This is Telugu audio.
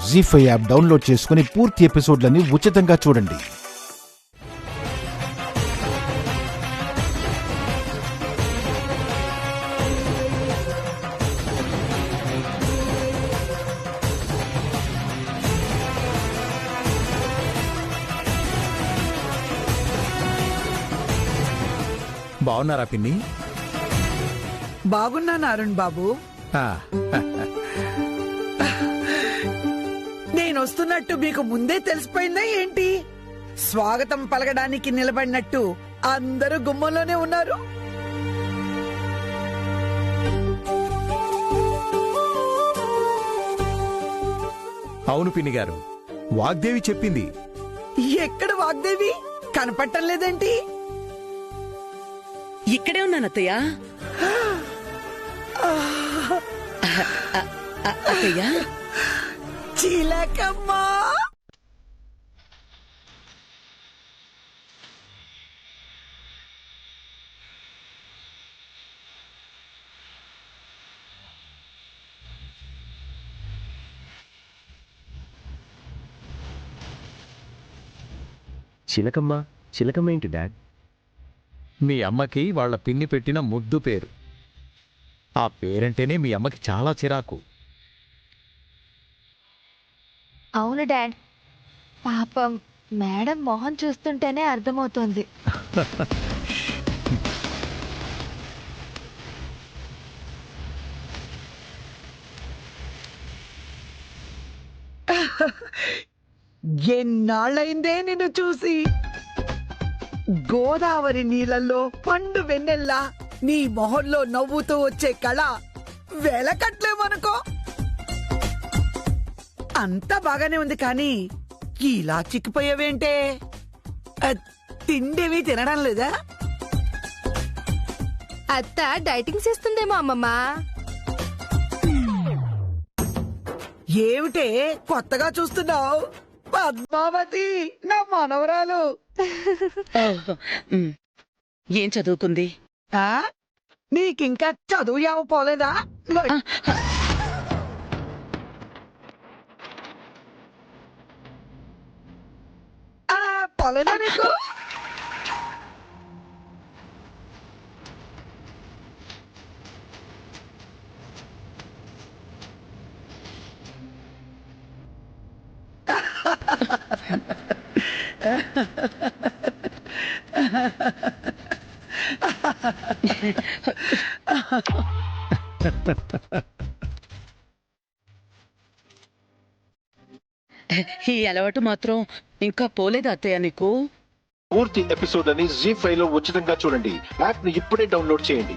జీ5 యాప్ డౌన్లోడ్ చేసుకుని పూర్తి ఎపిసోడ్లని ఉచితంగా చూడండి. బాగున్నారా పిన్ని? బాగున్నాను అరుణ్ బాబు. నేను వస్తున్నట్టు మీకు ముందే తెలిసిపోయిందా ఏంటి? స్వాగతం పలకడానికి నిలబడినట్టు అందరూ గుమ్మంలోనే ఉన్నారు. అవును పిన్ని గారు, వాగ్దేవి చెప్పింది. ఎక్కడ వాగ్దేవి కనపట్టం లేదేంటి? ఇక్కడే ఉన్నాను అత్తయ్య. అత్తయ్య, చీలకమ్మా. చిలకమ్మ చిలకమ్మ ఏంటి డాడ్? మీ అమ్మకి వాళ్ళ పిన్ని పెట్టిన ముద్దు పేరు. ఆ పేరంటేనే మీ అమ్మకి చాలా చిరాకు. అవును డాడ్, పాపం మేడం మొహం చూస్తుంటేనే అర్థమవుతోంది. ఎన్నాళ్ళైందే నిన్ను చూసి. గోదావరి నీళ్ళల్లో పండు వెన్నెల్లా నీ మొహంలో నవ్వుతూ వచ్చే కళ వెలకట్లేమనుకో. అంతా బాగానే ఉంది కానీ ఇలా చిక్కిపోయావేంటే? తిండివి తినడం లేదా? అత్త డైటింగ్ చేస్తుందేమో అమ్మమ్మ. ఏమిటే కొత్తగా చూస్తున్నావు? పద్మావతి నా మనవరాలు. ఏం చదువుకుంది? నీకింకా చదువు పోలేదా? పోలేదా నీకు? ఈ అలవాటు మాత్రం ఇంకా పోలేదు అత్తయ్య నీకు. పూర్తి ఎపిసోడ్ అని జీ5 లో ఉచితంగా చూడండి. యాప్ ని ఇప్పుడే డౌన్లోడ్ చేయండి.